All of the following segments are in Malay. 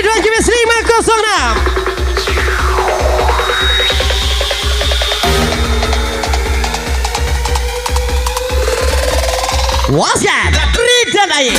Ridwan Kibis 506. Waskan Ridwan Ayi.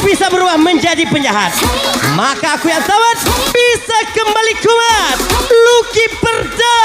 Bisa berubah menjadi penjahat, maka aku yang tawat bisa kembali kuat. Luki Perda.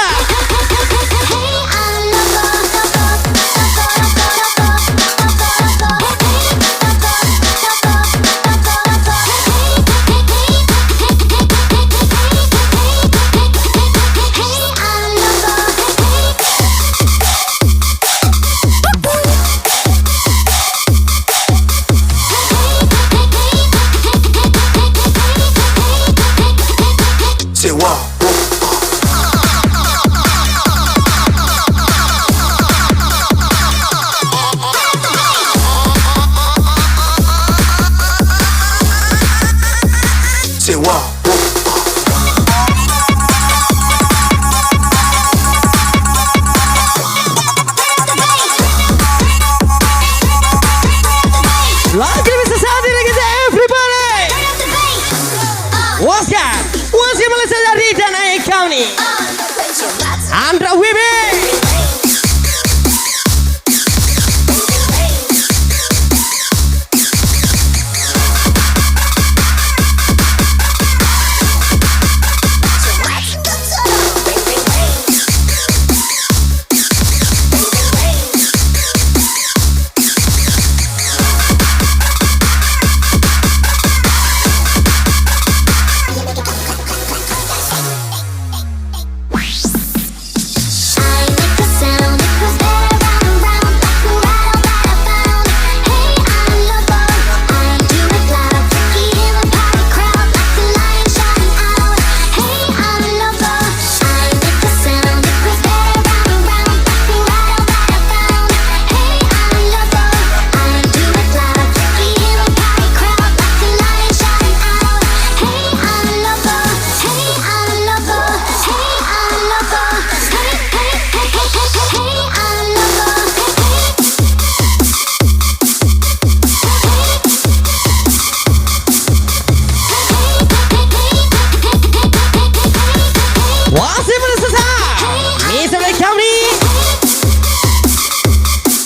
Lagi bisa saat ini kita everybody. Waskan Malaysia dari dan Aik County. Andra Wibi.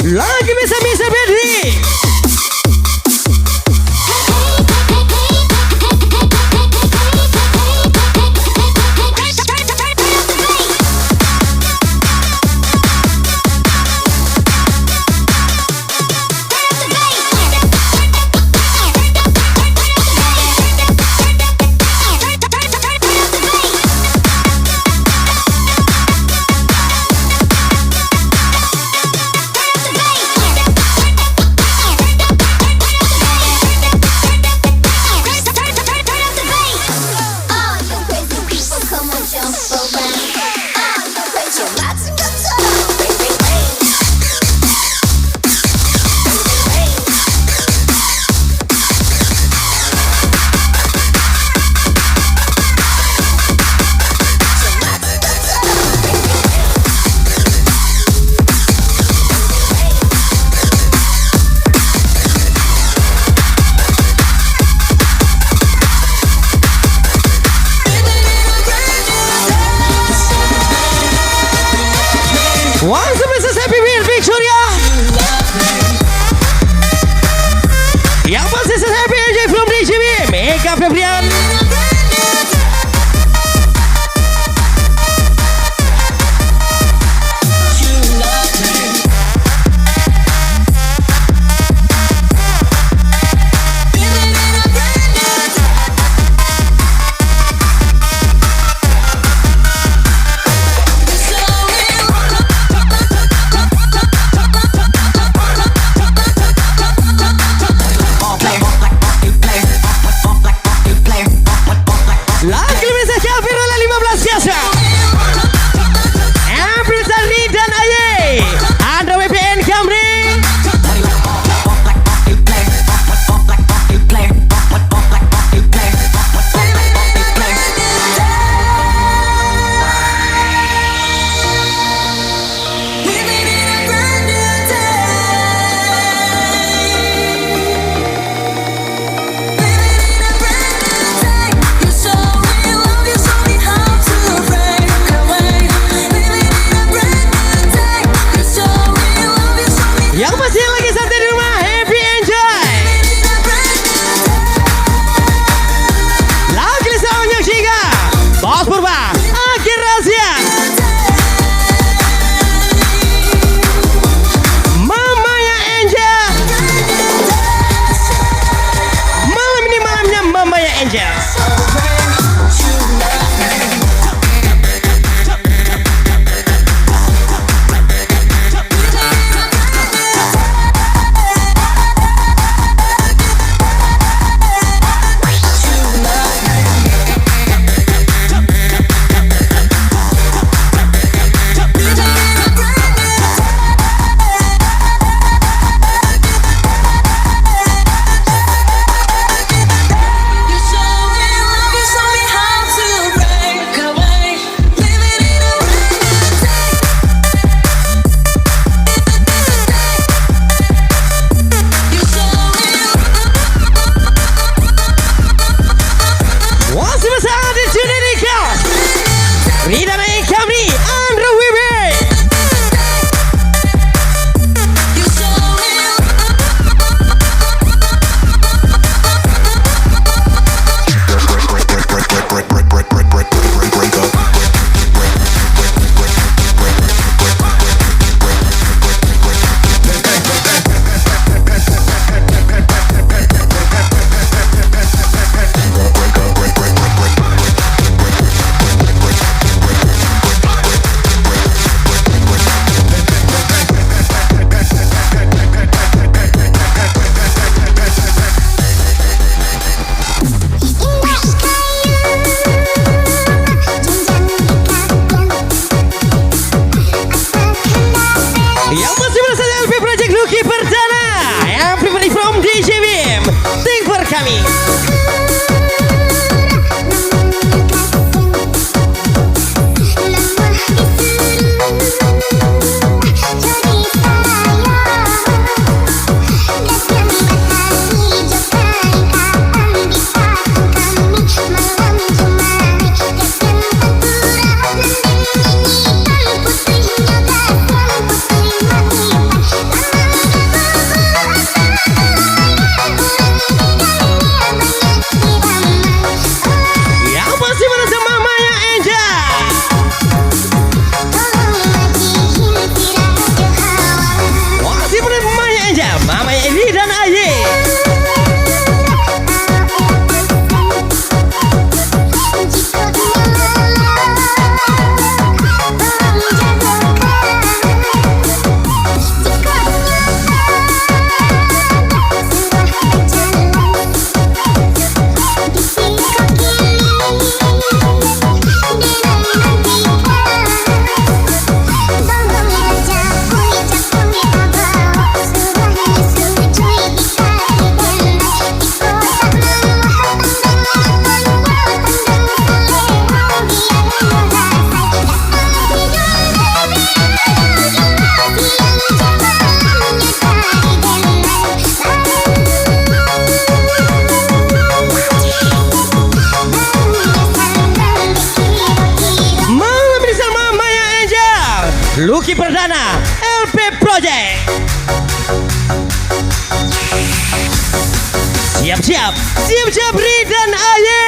Lagi bisa berdiri. Once a Mrs. Happy Birthday. Victoria. Yang pasti saya happy enjoy from DJB Mega Februari. project. Siap-siap, siap-siap Ri dan Aye.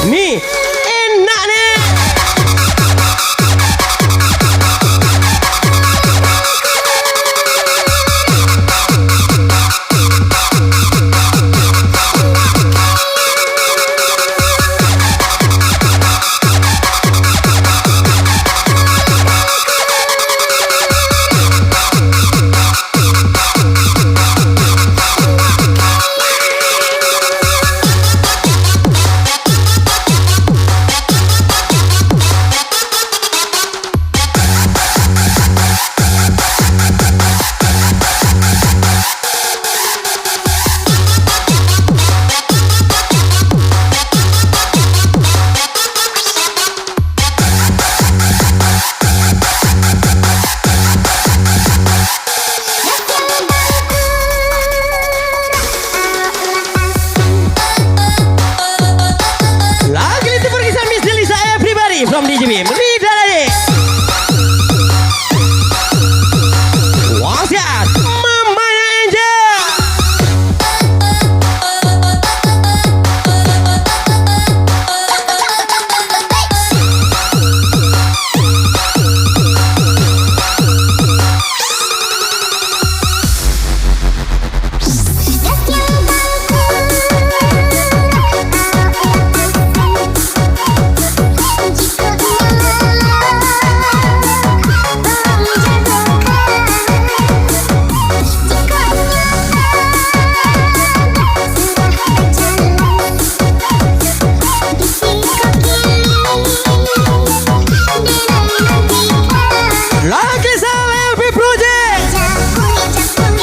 Ni enak ni. From DJ Biem, Ri dan Aye. Wasiat Mamanya Angel.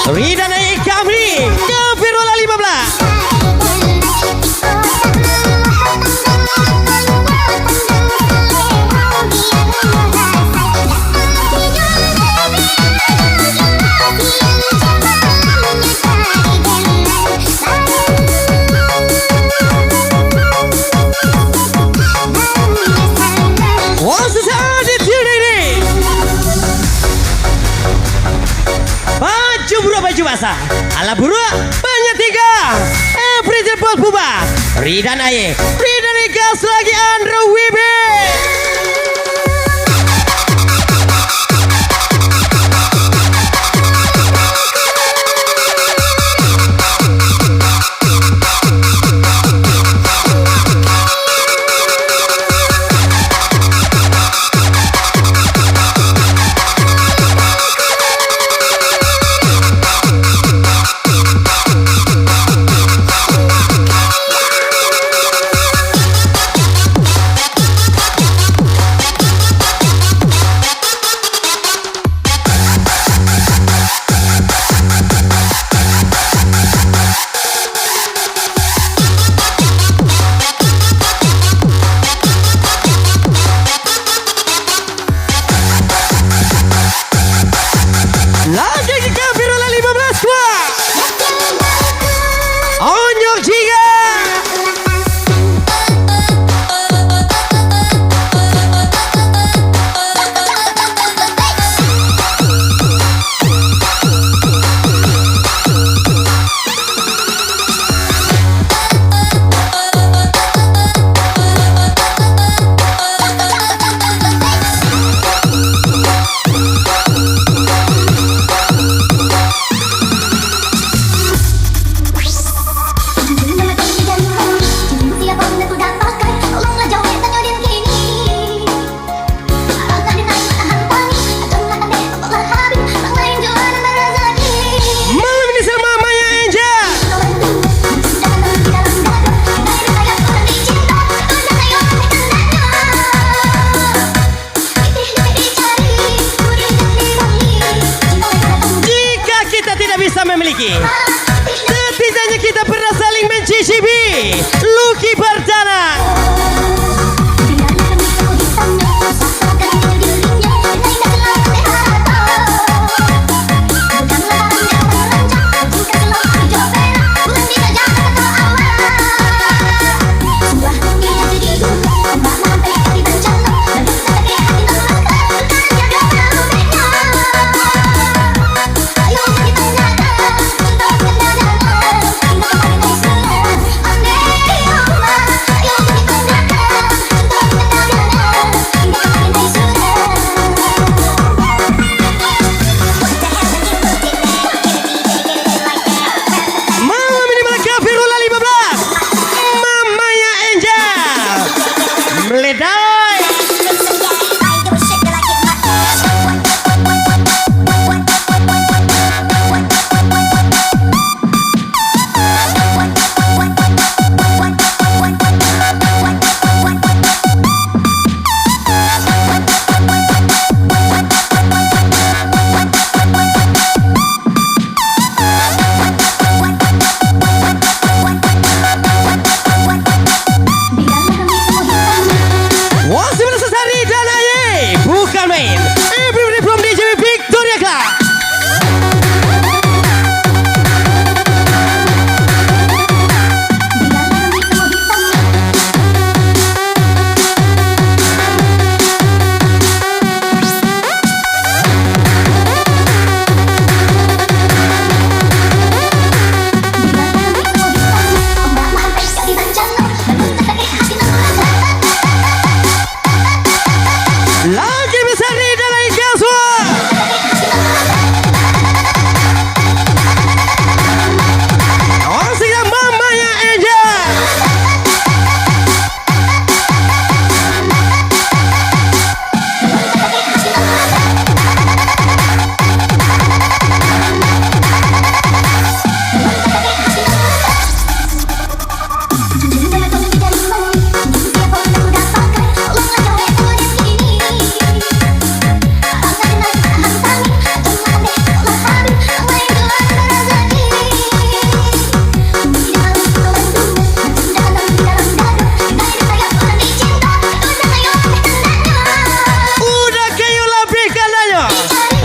Ri dan Aye Kamri ke Februari 15. Baju basah ala buruk banyak tiga. Everything pos bubar. Ri dan Aye, Ri dan Aye gas lagi Andrew Wibe. memiliki. Setidaknya kita pernah saling mencicipi Lucky Perdana.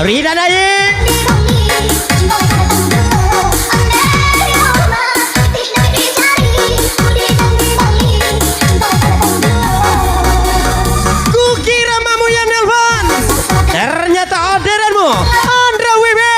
Rida Naik. Kukira mamu yang nelfon, ternyata orderanmu. Andra Wibi.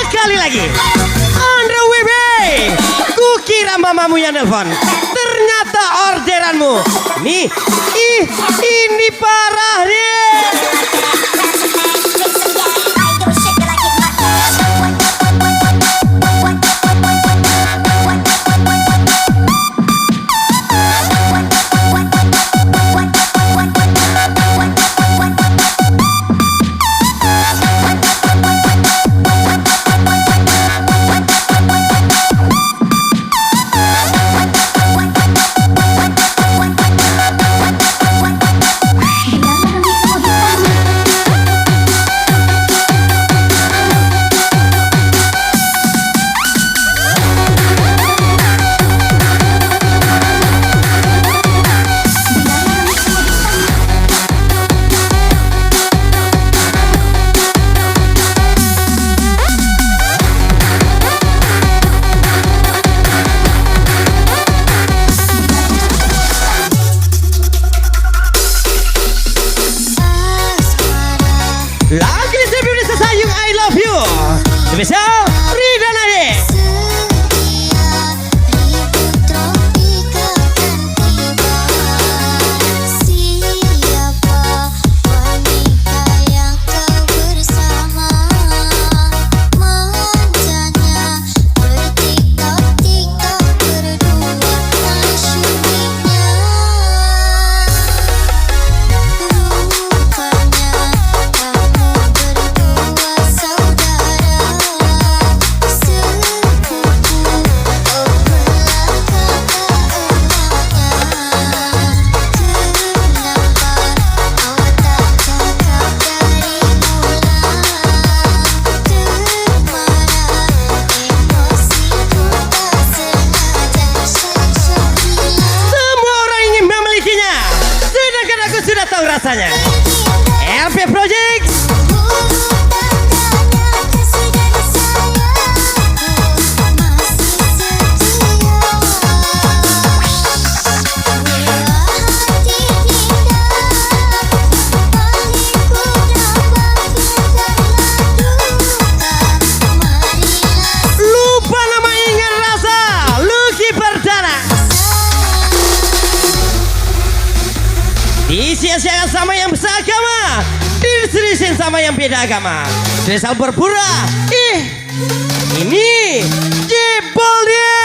Sekali lagi, Andra Wibi. Kukira mamamu yang nelfon, ternyata orderanmu. Nih, ini parah nih. Lagi sebelum disayang I love you. Spesial Rida Naik. Tahu rasanya. LP Project. Lupa nama ingat rasa. Lucky Perdana. Disia-siakan sama yang seagama, diserisin sama yang beda agama. Spesial berpura. Ini jebol dia.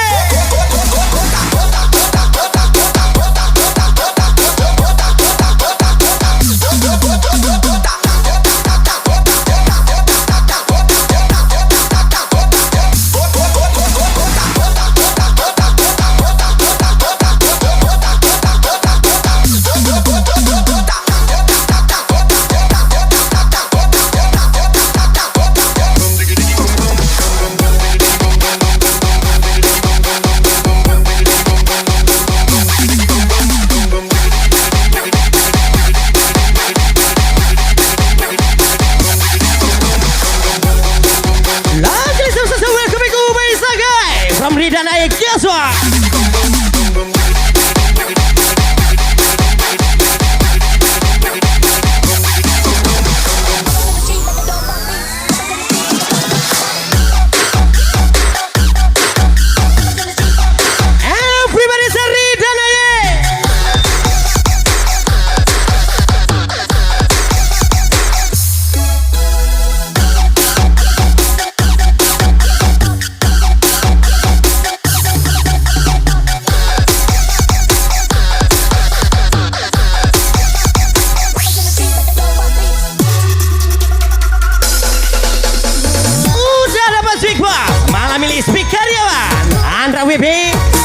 family speak karyawan Andra WP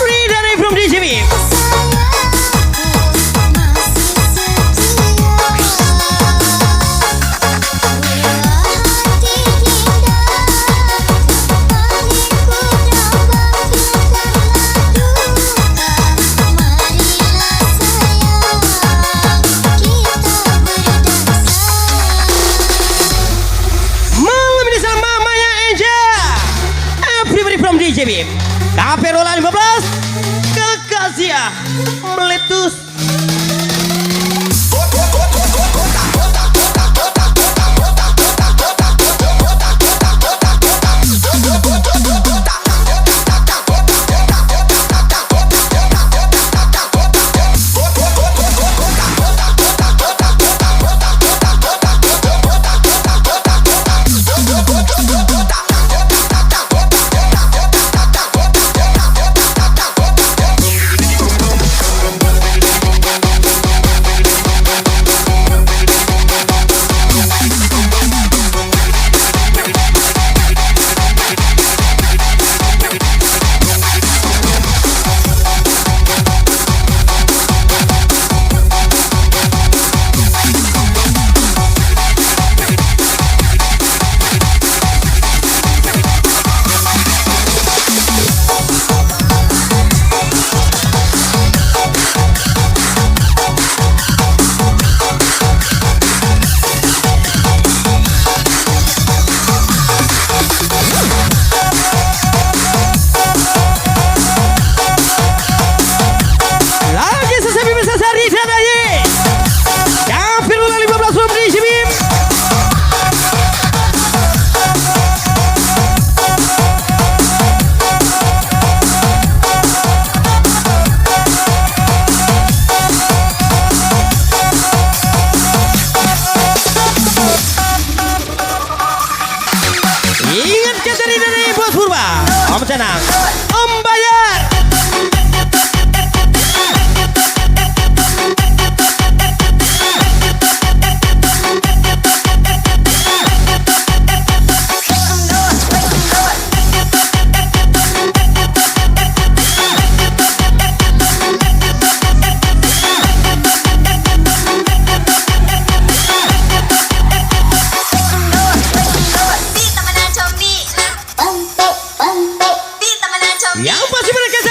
Ridani from DJB. JB Kaperola 15 Kekasih meletus. Om tenang, Om bayar. Yang pasti mereka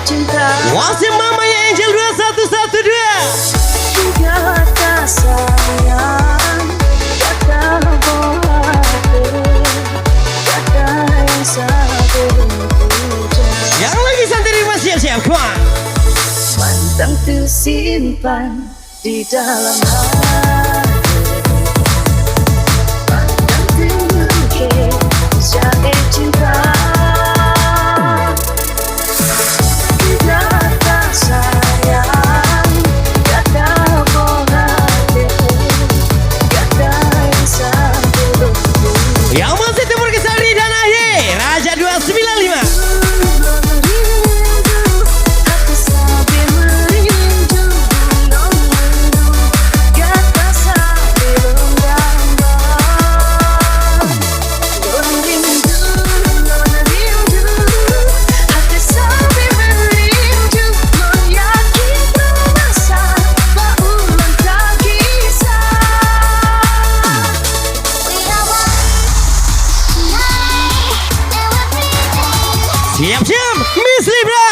cinta. Wasit mamanya Angel 2112. Kata sayang, kata bohong, kata yang sabar puja. Yang lagi santai di rumah siap-siap, come on. Pantang tersimpan di dalam hati. Pantang terukir jaga cinta. Kata sayang, kata bohong, kata yang sabar puja. Yang masih timur Kesari dan Aye Raja 295. Siap-siap, Miss Libra.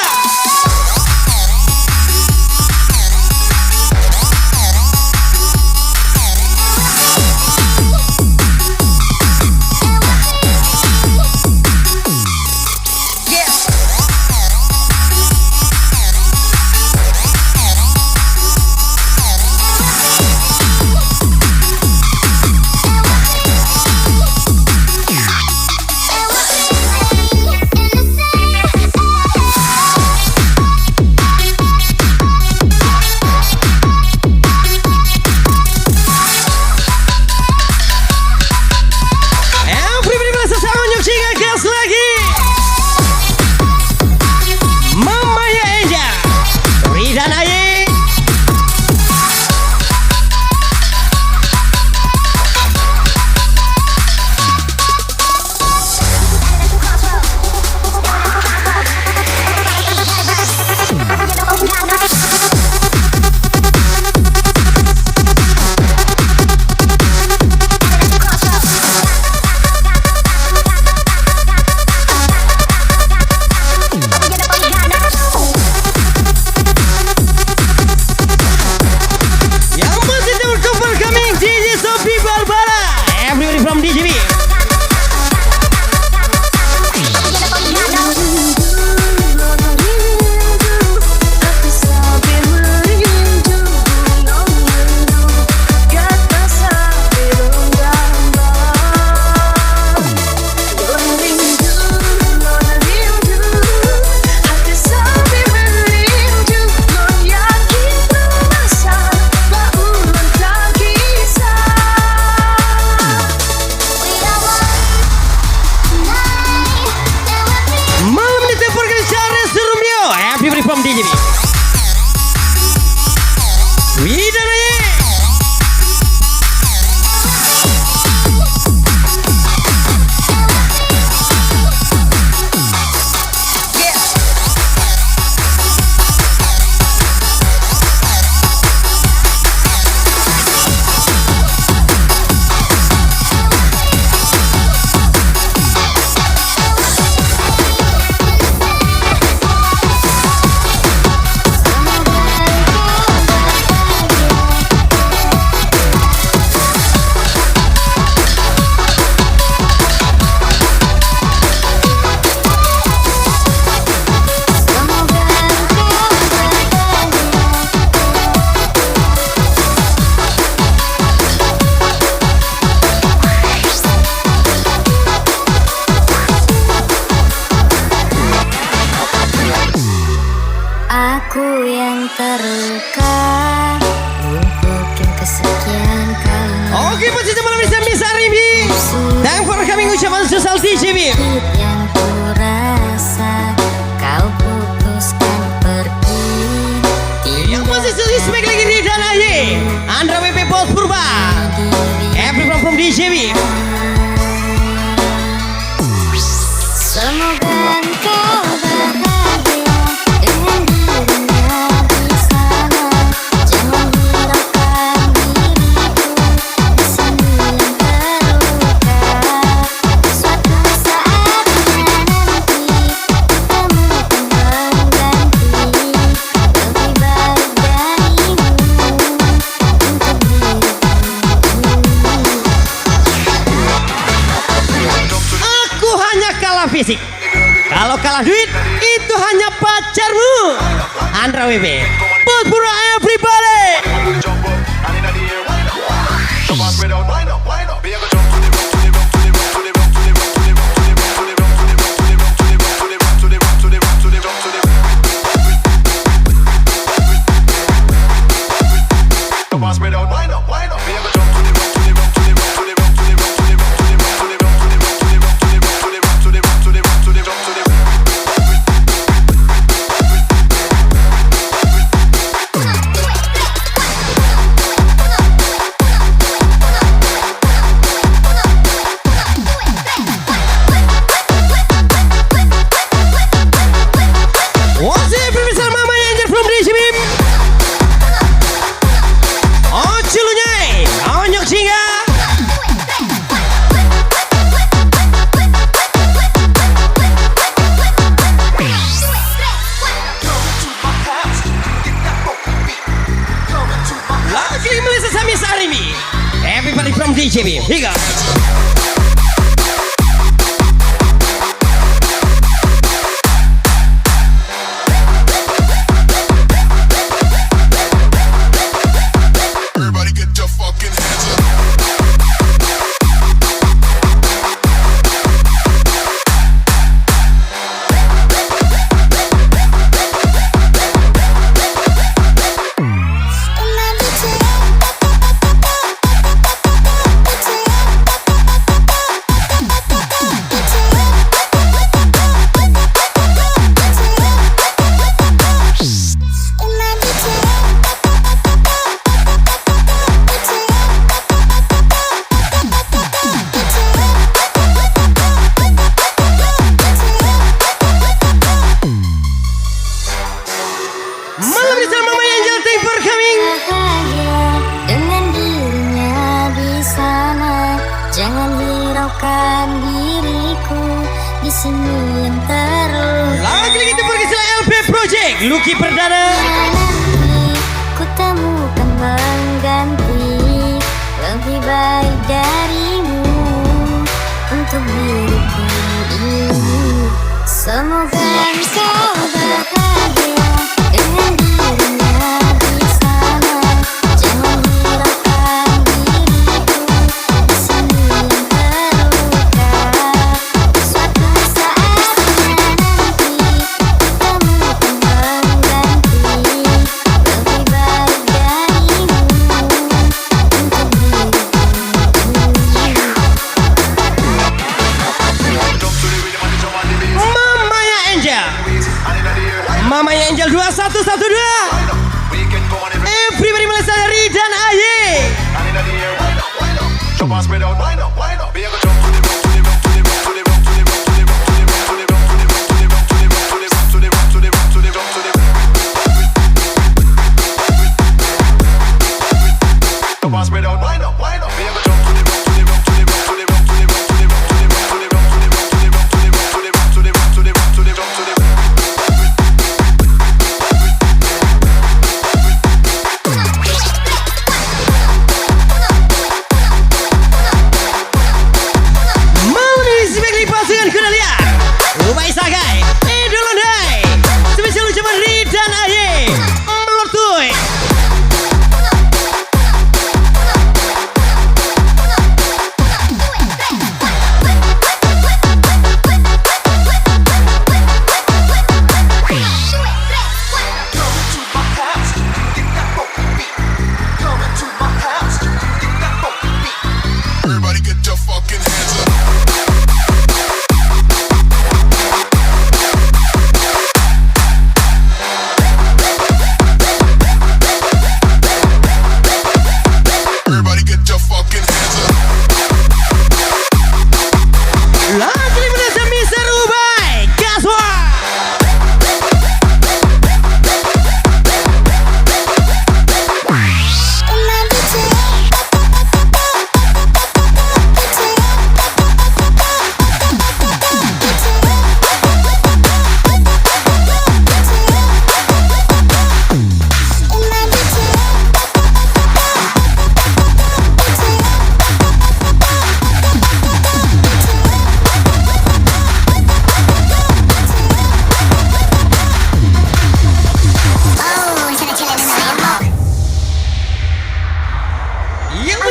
Oke, posisi malam ini saya Miss Aribi. Dan for kami ucapan sosial DJ Biem. Yang kurasa kau putuskan pergi. Yang posisi spek lagi di dan Aye Andra WP Bos Purba. Everyone from DJ Biem. Semoga engkau bahagia dengan dirinya di sana. Jangan hiraukan diriku di sini yang terluka. Suatu saat fisik. Kalau kalah duit, itu hanya pacarmu. Andra WB, put pura everybody. Everybody from DJ Biem, here goes. Everybody get your fucking hands up. Jangan hiraukan diriku di sini yang terluka. Lagi kita pergi ke LP Project Lucky Perdana. Nanti ku temukan pengganti lebih baik darimu untuk diriku ini. Semoga engkau bahagia dengan dirinya di sana. Jangan hiraukan diriku di sini yang terluka. Suatu saat nanti ku temukan pengganti lebih baik darimu untuk diriku ini. Mamanya Angel. Mamanya Angel 2112. Everybody Malaysia dari dan Aye.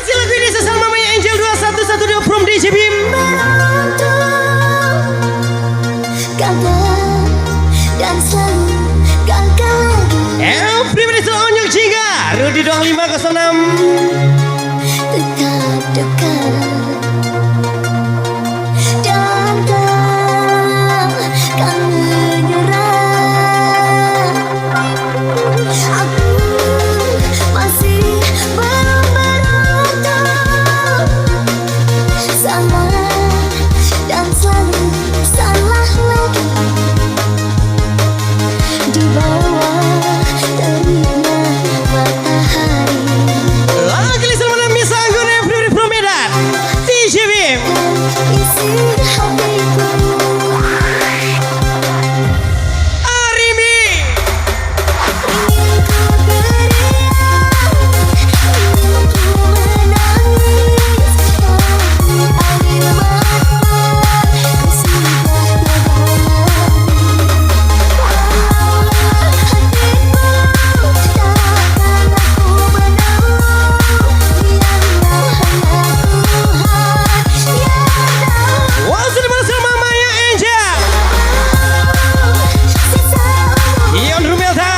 pasti lagu ini sesal mamanya Angel 2112 from DJ Biem. Gagal dan selalu gagal lagi. Everybody selalu onyok jingga Rudi doang 506. Tetap dekat dan takkan menyerah. Aku masih belum beruntung. Salah dan selalu salah lagi. Di bawah teriknya matahari. Lagi lisan malam Miss Anggun Everybody from Medan DJ Biem. Isi hatiku. Arimi. Ingin ku beriak, ingin ku menangis. Air mata ku sudah gagal lagi. Walaulah hatiku takkan aku menang. Biarlah hanya Tuhan yang tahu. What's the masalah mamanya Angel? Sisa umur Ion Rumelta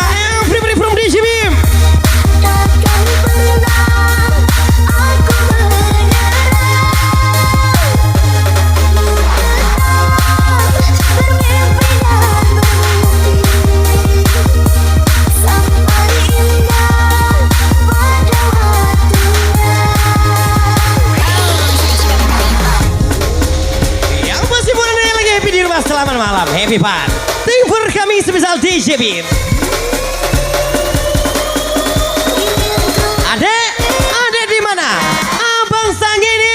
Everybody from DJ Biem. takkan pernah aku menyerah. Tetap bermimpi dan bermimpi sampai indah pada waktunya. Yang pasti buat anda yang lagi happy di rumah selamat malam. Happy fun. Thank for coming spesial DJ Biem. Adek, adek di mana? Abang sang ini.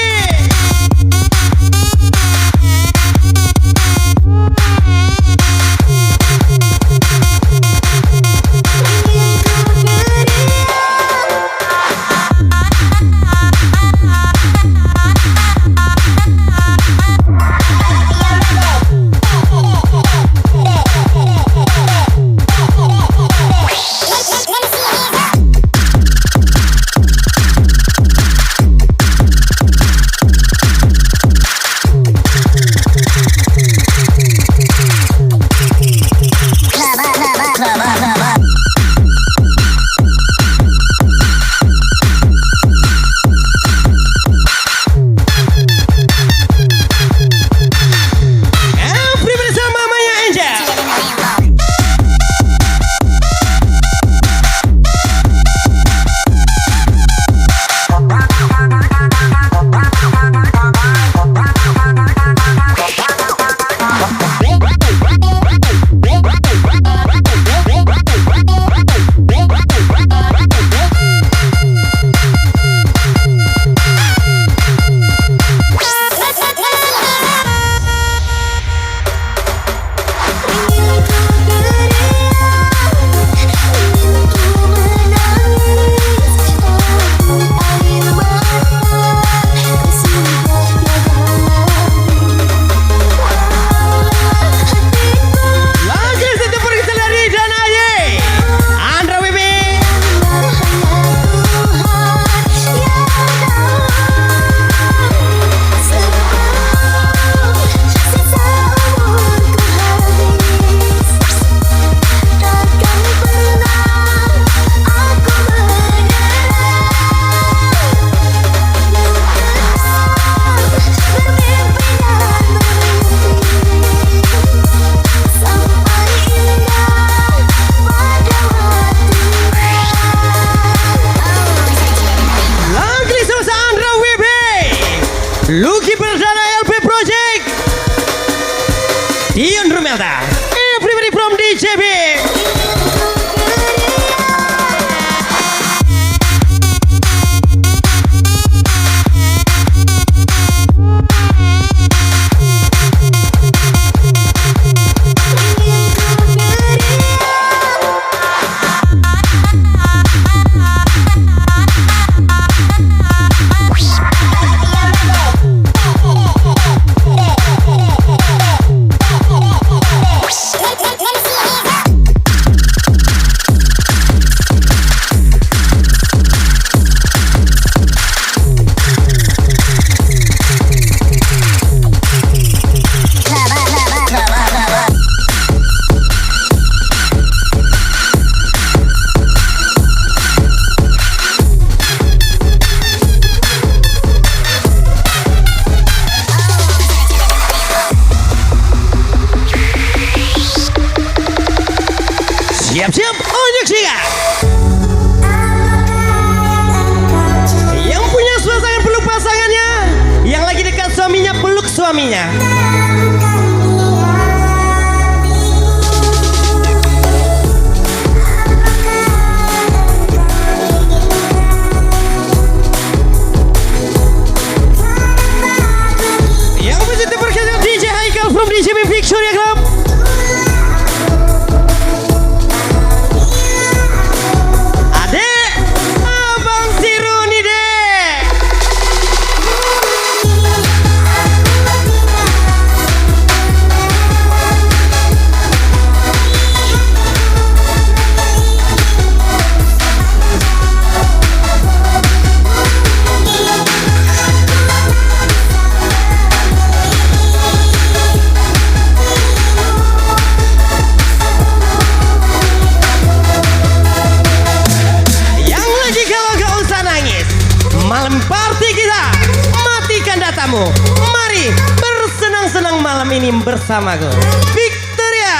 Ingin ku beriak. Everybody sama mamanya Angel. Ingin ku beriak, ingin ku menangis. Air mata ku sudah gagal lagi. Walaulah hatiku Lagi satu pergi dari dan Aye. Andra Wibi. hanya Tuhan yang tahu. Sebelum sisa umurku habis, takkan pernah aku menyerah. Tetap bermimpi dan bermimpi sampai indah pada waktunya. Lagi sama Andra Wibi. Lucky Perdana LP Project. Ion Rumelta. Everybody from DJ Biem. Ingin ku beriak. kamu. Mari bersenang-senang malam ini bersamaku. Victoria.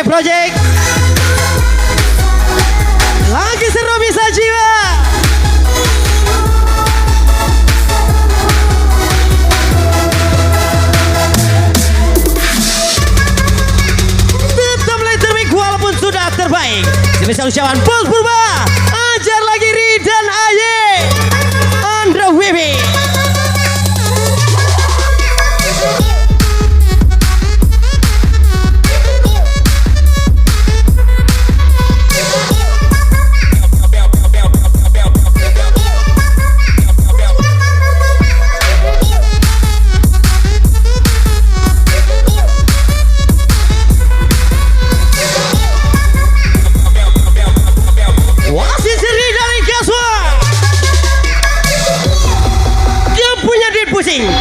Project lagi seru bisa jiwa. Tetap terbaik walaupun sudah terbaik. Semisal ucapan Bos Purba, ajar lagi Ri dan Aye Andra Wibi.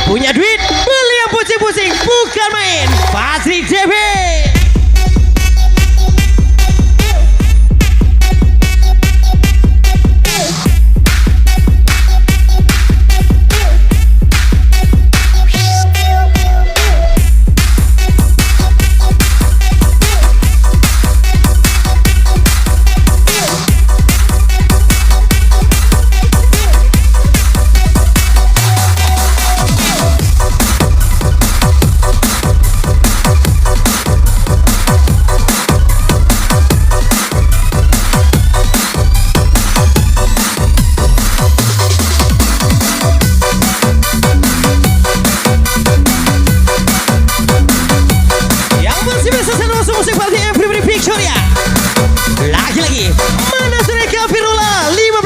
Punya duit, beli yang pusing-pusing, bukan main. Pasri JB. Lagi-lagi mana mereka Firula 15.